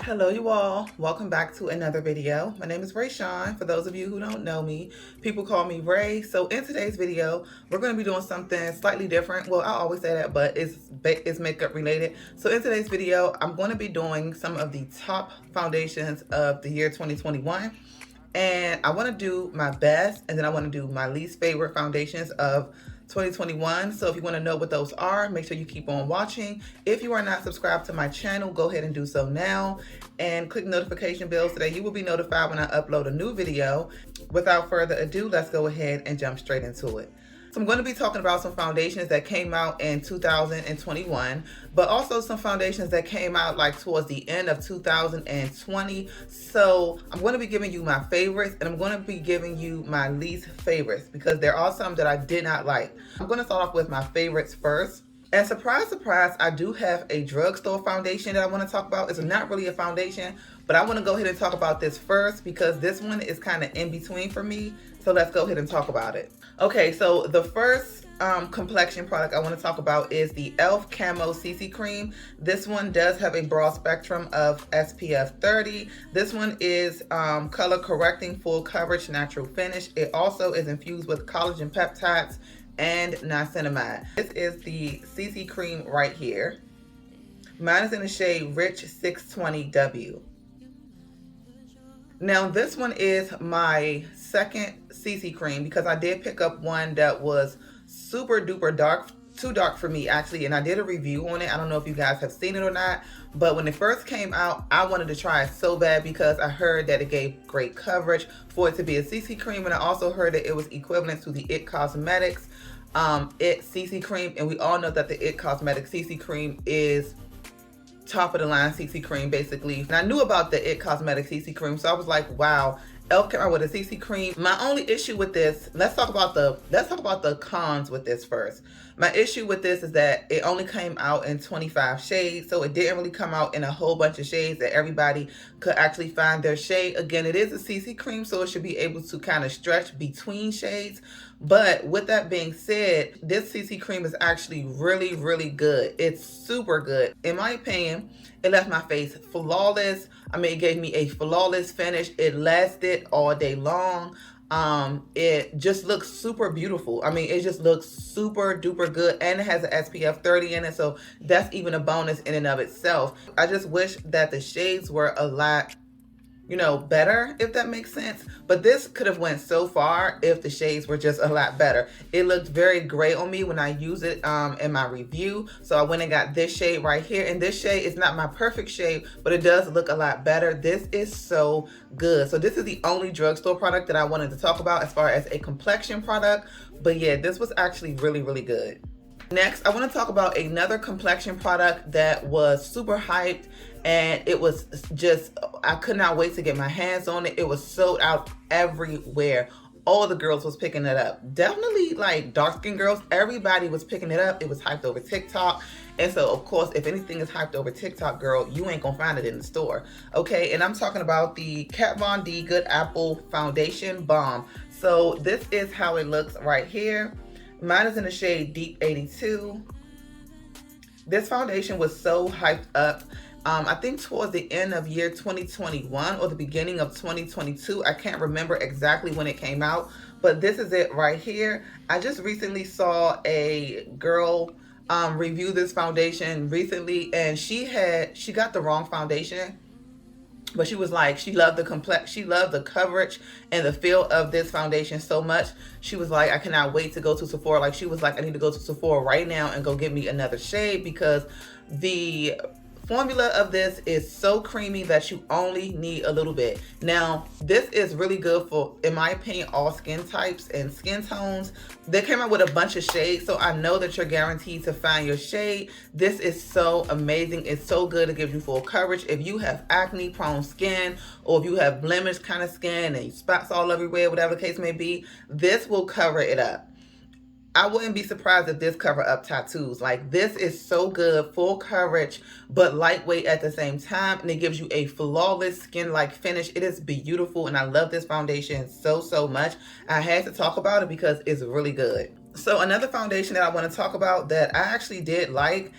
Hello you all, welcome back to another video. My name is Rayshawn. For those of you who don't know me, people call me Ray. So in today's video, we're going to be doing something slightly different. Well, I always say that, but it's makeup related. So in today's video, I'm going to be doing some of the top foundations of the year 2021. And I want to do my best, and then I want to do my least favorite foundations of 2021. So if you want to know what those are, make sure you keep on watching. If you are not subscribed to my channel, go ahead and do so now and click notification bell so that you will be notified when I upload a new video. Without further ado, let's go ahead and jump straight into it. So I'm going to be talking about some foundations that came out in 2021, but also some foundations that came out like towards the end of 2020. So I'm going to be giving you my favorites, and I'm going to be giving you my least favorites because there are some that I did not like. I'm going to start off with my favorites first. And surprise, surprise, I do have a drugstore foundation that I want to talk about. It's not really a foundation, but I want to go ahead and talk about this first because this one is kind of in between for me. So let's go ahead and talk about it. Okay, so the first complexion product I want to talk about is the e.l.f. Camo Cc Cream. This one does have a broad spectrum of SPF 30. This one is color correcting, full coverage, natural finish. It also is infused with collagen peptides and niacinamide. This is the CC cream right here. Mine is in the shade Rich 620W. Now this one is my second CC cream because I did pick up one that was super duper dark, too dark for me actually, and I did a review on it. I don't know if you guys have seen it or not, but when it first came out, I wanted to try it so bad because I heard that it gave great coverage for it to be a CC cream, and I also heard that it was equivalent to the IT Cosmetics IT CC cream, and we all know that the IT Cosmetics CC cream is top of the line CC cream basically. And I knew about the IT Cosmetics CC cream, so I was like, wow, e.l.f. came out with a CC cream. My only issue with this, let's talk about the cons with this first. My issue with this is that it only came out in 25 shades, so it didn't really come out in a whole bunch of shades that everybody could actually find their shade. Again, it is a CC cream, so it should be able to kind of stretch between shades. But with that being said, this CC cream is actually really, really good. It's super good. In my opinion, it left my face flawless. I mean, it gave me a flawless finish. It lasted all day long. It just looks super beautiful. I mean, it just looks super duper good, and it has an SPF 30 in it, so that's even a bonus in and of itself. I just wish that the shades were a lot, you know, better, if that makes sense. But this could have went so far if the shades were just a lot better. It looked very gray on me when I used it in my review, so I went and got this shade right here, and this shade is not my perfect shade, but it does look a lot better. This is so good. So this is the only drugstore product that I wanted to talk about as far as a complexion product, but yeah, this was actually really, really good. Next, I want to talk about another complexion product that was super hyped, and it was just, I could not wait to get my hands on it. It was sold out everywhere. All the girls was picking it up. Definitely like dark-skinned girls, everybody was picking it up. It was hyped over TikTok. And so, of course, if anything is hyped over TikTok, girl, you ain't gonna find it in the store. Okay, and I'm talking about the Kat Von D Good Apple Foundation Balm. So this is how it looks right here. Mine is in the shade Deep 82. This foundation was so hyped up. I think towards the end of year 2021 or the beginning of 2022. I can't remember exactly when it came out, but this is it right here. I just recently saw a girl review this foundation recently, and she got the wrong foundation. But she was like, she loved the coverage and the feel of this foundation so much. She was like, I cannot wait to go to Sephora. Like, she was like, I need to go to Sephora right now and go get me another shade because the formula of this is so creamy that you only need a little bit. Now, this is really good for, in my opinion, all skin types and skin tones. They came out with a bunch of shades, so I know that you're guaranteed to find your shade. This is so amazing. It's so good. It gives you full coverage. If you have acne prone skin, or if you have blemish kind of skin and spots all everywhere, whatever the case may be, this will cover it up. I wouldn't be surprised if this cover up tattoos. Like, this is so good, full coverage, but lightweight at the same time, and it gives you a flawless skin-like finish. It is beautiful, and I love this foundation so, so much. I had to talk about it because it's really good. So another foundation that I want to talk about that I actually did like,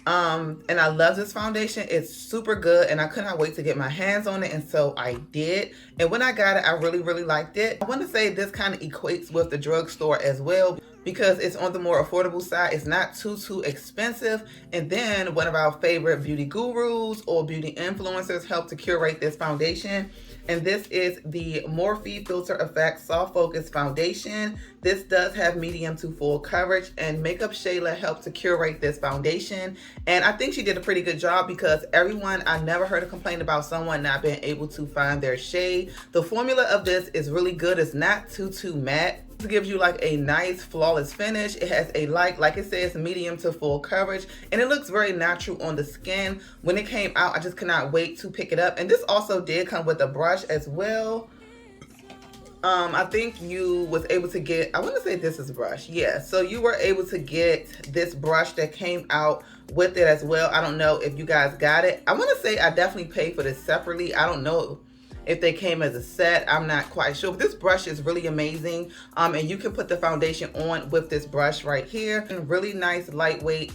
And I love this foundation. It's super good and I could not wait to get my hands on it, and so I did. And when I got it, I really, really liked it. I want to say this kind of equates with the drugstore as well, because it's on the more affordable side. It's not too expensive. And then one of our favorite beauty gurus or beauty influencers helped to curate this foundation. And this is the Morphe Filter Effect Soft Focus Foundation. This does have medium to full coverage, and Makeup Shayla helped to curate this foundation. And I think she did a pretty good job, because I never heard a complaint about someone not being able to find their shade. The formula of this is really good. It's not too matte. It gives you like a nice flawless finish. It has a like it says, medium to full coverage, and it looks very natural on the skin. When it came out, I just could not wait to pick it up. And this also did come with a brush as well. I think you was able to get, I want to say this is a brush. Yeah, so you were able to get this brush that came out with it as well. I don't know if you guys got it. I want to say I definitely paid for this separately. I don't know if they came as a set. I'm not quite sure. But this brush is really amazing. And you can put the foundation on with this brush right here. And really nice, lightweight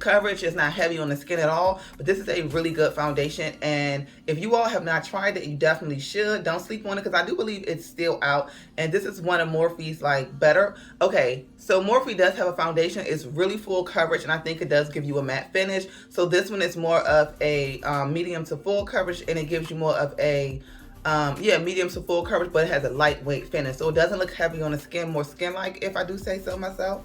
coverage. Is not heavy on the skin at all, but this is a really good foundation. And if you all have not tried it, you definitely should. Don't sleep on it, because I do believe it's still out, and this is one of Morphe's like better. Okay, so Morphe does have a foundation. It's really full coverage, and I think it does give you a matte finish. So this one is more of a medium to full coverage, and it gives you more of a medium to full coverage, but it has a lightweight finish, so it doesn't look heavy on the skin, more skin-like, if I do say so myself.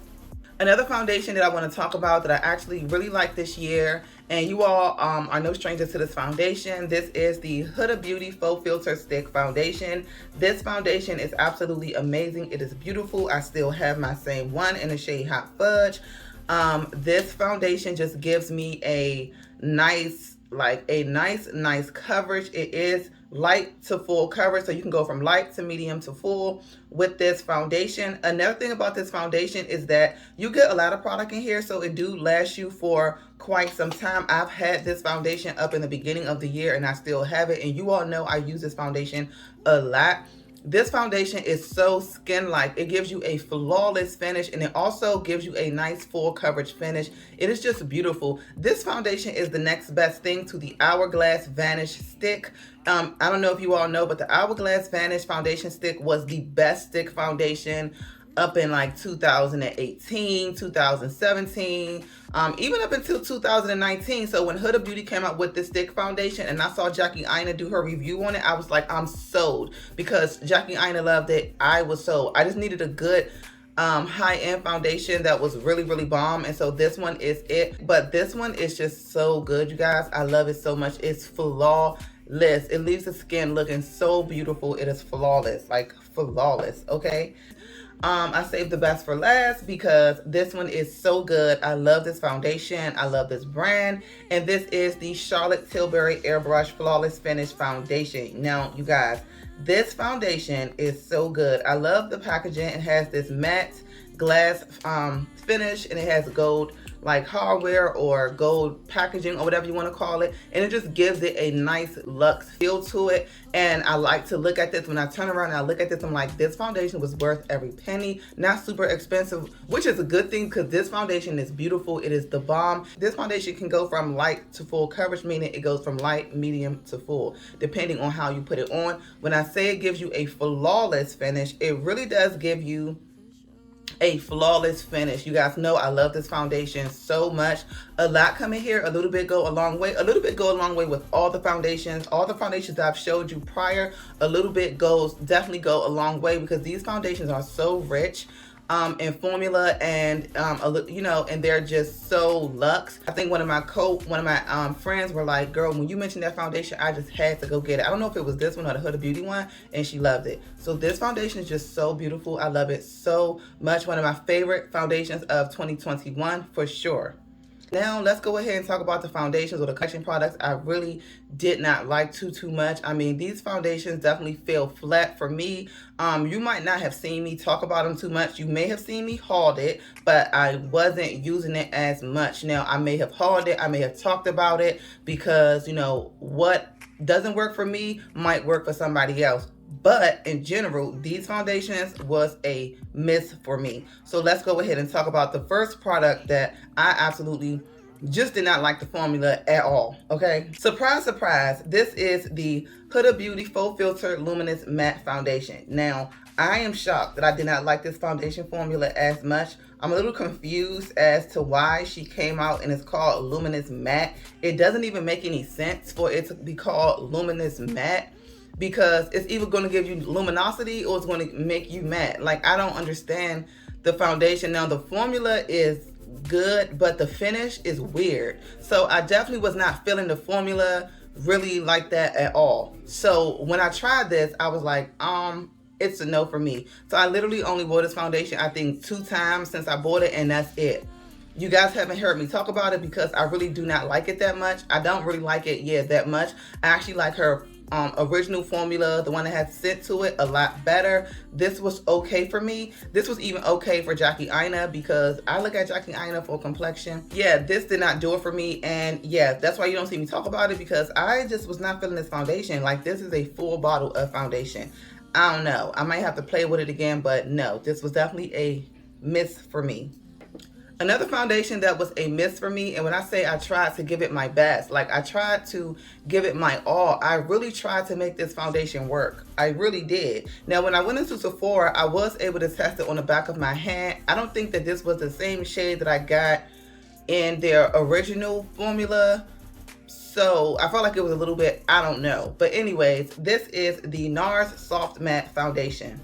Another foundation that I want to talk about that I actually really like this year, and you all are no strangers to this foundation. This is the Huda Beauty Faux Filter Stick Foundation. This foundation is absolutely amazing. It is beautiful. I still have my same one in the shade Hot Fudge. This foundation just gives me a nice coverage. It is light to full coverage, so you can go from light to medium to full with this foundation. Another thing about this foundation is that you get a lot of product in here, so it do last you for quite some time. I've had this foundation up in the beginning of the year, and I still have it, and you all know I use this foundation a lot. This foundation is so skin-like. It gives you a flawless finish, and it also gives you a nice full coverage finish. It is just beautiful. This foundation is the next best thing to the Hourglass Vanish stick. I don't know if you all know, but the Hourglass Vanish foundation stick was the best stick foundation up in like 2018, 2017, even up until 2019. So when Huda Beauty came out with this stick foundation, and I saw Jackie Aina do her review on it, I was like, I'm sold, because Jackie Aina loved it. I was sold. I just needed a good high-end foundation that was really bomb, and so this one is it. But this one is just so good, you guys. I love it so much. It's flawless. It leaves the skin looking so beautiful. It is flawless, like flawless. Okay, I saved the best for last, because this one is so good. I love this foundation. I love this brand. And this is the Charlotte Tilbury Airbrush Flawless Finish Foundation. Now, you guys, this foundation is so good. I love the packaging. It has this matte glass finish, and it has gold like hardware or gold packaging or whatever you want to call it, and it just gives it a nice luxe feel to it. And I like to look at this. When I turn around and I look at this, I'm like, this foundation was worth every penny. Not super expensive, which is a good thing, because this foundation is beautiful. It is the bomb. This foundation can go from light to full coverage, meaning it goes from light, medium to full, depending on how you put it on. When I say it gives you a flawless finish, it really does give you a flawless finish. You guys know I love this foundation so much. A lot coming here, a little bit go a long way. A little bit go a long way with all the foundations. All the foundations that I've showed you prior, a little bit definitely go a long way, because these foundations are so rich in formula, and and they're just so luxe. I think one of my friends were like, girl, when you mentioned that foundation, I just had to go get it. I don't know if it was this one or the Huda Beauty one, and she loved it. So this foundation is just so beautiful. I love it so much. One of my favorite foundations of 2021 for sure. Now let's go ahead and talk about the foundations or the collection products I really did not like too much. I mean, these foundations definitely fell flat for me. You might not have seen me talk about them too much. You may have seen me hauled it, but I wasn't using it as much. Now, I may have hauled it, I may have talked about it, because what doesn't work for me might work for somebody else. But in general, these foundations was a miss for me. So let's go ahead and talk about the first product that I absolutely Just did not like the formula at all, okay? Surprise, surprise, this is the Huda Beauty Faux Filter Luminous Matte Foundation. Now, I am shocked that I did not like this foundation formula as much. I'm a little confused as to why she came out and it's called Luminous Matte. It doesn't even make any sense for it to be called Luminous Matte, because it's either going to give you luminosity or it's going to make you matte. Like, I don't understand the foundation. Now, the formula is good, but the finish is weird. So I definitely was not feeling the formula really like that at all. So when I tried this, I was like, it's a no for me. So I literally only wore this foundation, I think 2 times since I bought it, and that's it. You guys haven't heard me talk about it because I really do not like it that much. I don't really like it, that much. I actually like her original formula, the one that had scent to it, a lot better. This was okay for me. This was even okay for Jackie Aina, because I look at Jackie Aina for complexion. Yeah, this did not do it for me, and yeah, that's why you don't see me talk about it, because I just was not feeling this foundation. Like, this is a full bottle of foundation. I don't know, I might have to play with it again, but no, this was definitely a miss for me. Another foundation that was a miss for me, and when I say I tried to give it my best, like I tried to give it my all, I really tried to make this foundation work. I really did. Now, when I went into Sephora, I was able to test it on the back of my hand. I don't think that this was the same shade that I got in their original formula. So I felt like it was a little bit, I don't know. But anyways, this is the Nars Soft Matte Foundation.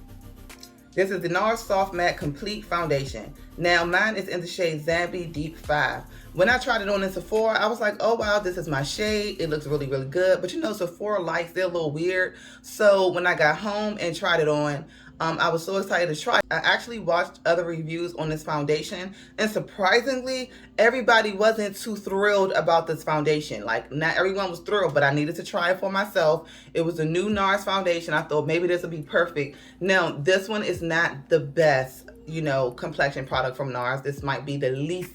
This is the Nars Soft Matte Complete Foundation. Now, mine is in the shade Zambi Deep 5. When I tried it on in Sephora, I was like, oh wow, this is my shade. It looks really, really good. But you know, Sephora lights, they're a little weird. So when I got home and tried it on, I was so excited to try. I actually watched other reviews on this foundation, and surprisingly, everybody wasn't too thrilled about this foundation. Like, not everyone was thrilled, but I needed to try it for myself. It was a new Nars foundation. I thought maybe this would be perfect. Now, this one is not the best, you know, complexion product from Nars. This might be the least,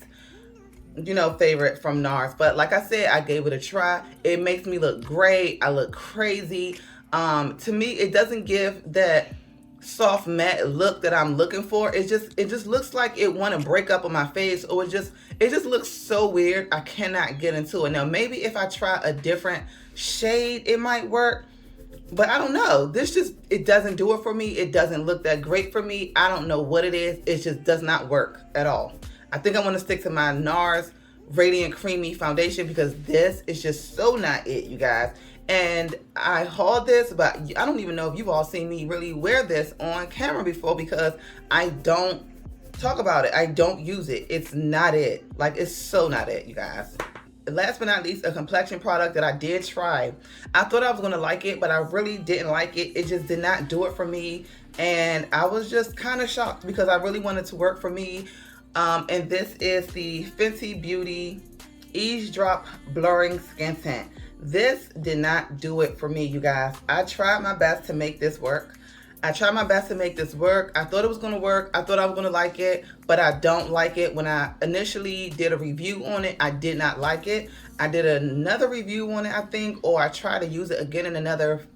you know, favorite from Nars. But like I said, I gave it a try. It makes me look great. I look crazy. To me, it doesn't give that soft matte look that I'm looking for. It just looks like it want to break up on my face, or it just looks so weird. I cannot get into it. Now, maybe if I try a different shade, it might work, but I don't know. This just, it doesn't do it for me. It doesn't look that great for me. I don't know what it is. It just does not work at all. I think I want to stick to my Nars Radiant Creamy Foundation, because this is just so not it, you guys. And I hauled this, but I don't even know if you've all seen me really wear this on camera before, because I don't talk about it. I don't use it. It's not it. Like, it's so not it, you guys. Last but not least, a complexion product that I did try. I thought I was going to like it, but I really didn't like it. It just did not do it for me. And I was just kind of shocked, because I really wanted to work for me. And this is the Fenty Beauty Eavesdrop Blurring Skin Tint. This did not do it for me, you guys. I tried my best to make this work. I thought it was going to work. I thought I was going to like it, but I don't like it. When I initially did a review on it, I did not like it. I did another review on it, I think, or I tried to use it again in another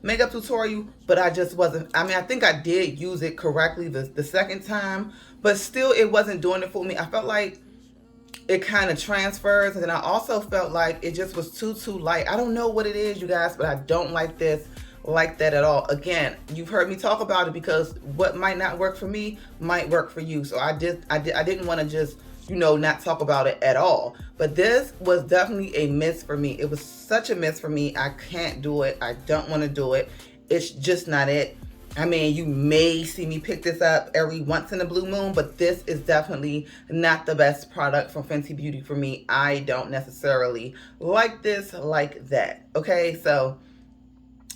makeup tutorial, but I just wasn't, I mean, I think I did use it correctly the second time, but still it wasn't doing it for me. I felt like it kind of transfers, and then I also felt like it just was too light. I don't know what it is, you guys, but I don't like this like that at all. Again, you've heard me talk about it, because what might not work for me might work for you. So I didn't want to just, you know, not talk about it at all. But this was definitely a miss for me. It was such a miss for me. I can't do it. I don't want to do it. It's just not it. I mean, you may see me pick this up every once in a blue moon, but this is definitely not the best product from Fenty Beauty for me. I don't necessarily like this like that. Okay, so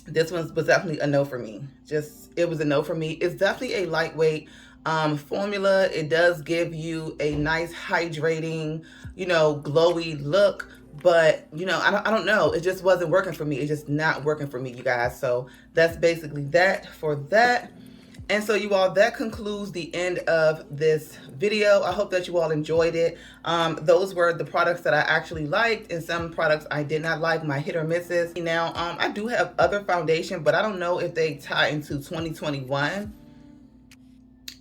this one was definitely a no for me. It was a no for me. It's definitely a lightweight formula. It does give you a nice hydrating, you know, glowy look, but you know, I don't know, it just wasn't working for me. It's just not working for me, you guys. So that's basically that for that. And so you all, that concludes the end of this video. I hope that you all enjoyed it. Those were the products that I actually liked, and some products I did not like, my hit or misses. Now, I do have other foundation, but I don't know if they tie into 2021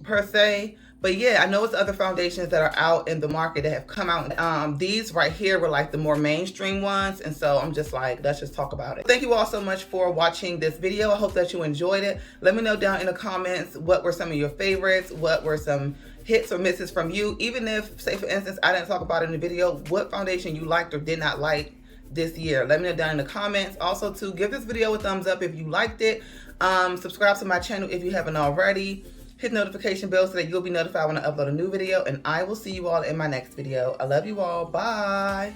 per se, But yeah, I know it's other foundations that are out in the market that have come out. These right here were like the more mainstream ones. And so I'm just like, let's just talk about it. Thank you all so much for watching this video. I hope that you enjoyed it. Let me know down in the comments what were some of your favorites, what were some hits or misses from you. Even if, say for instance, I didn't talk about it in the video, what foundation you liked or did not like this year. Let me know down in the comments. Also to give this video a thumbs up if you liked it. Subscribe to my channel if you haven't already. Hit the notification bell so that you'll be notified when I upload a new video, and I will see you all in my next video. I love you all. Bye.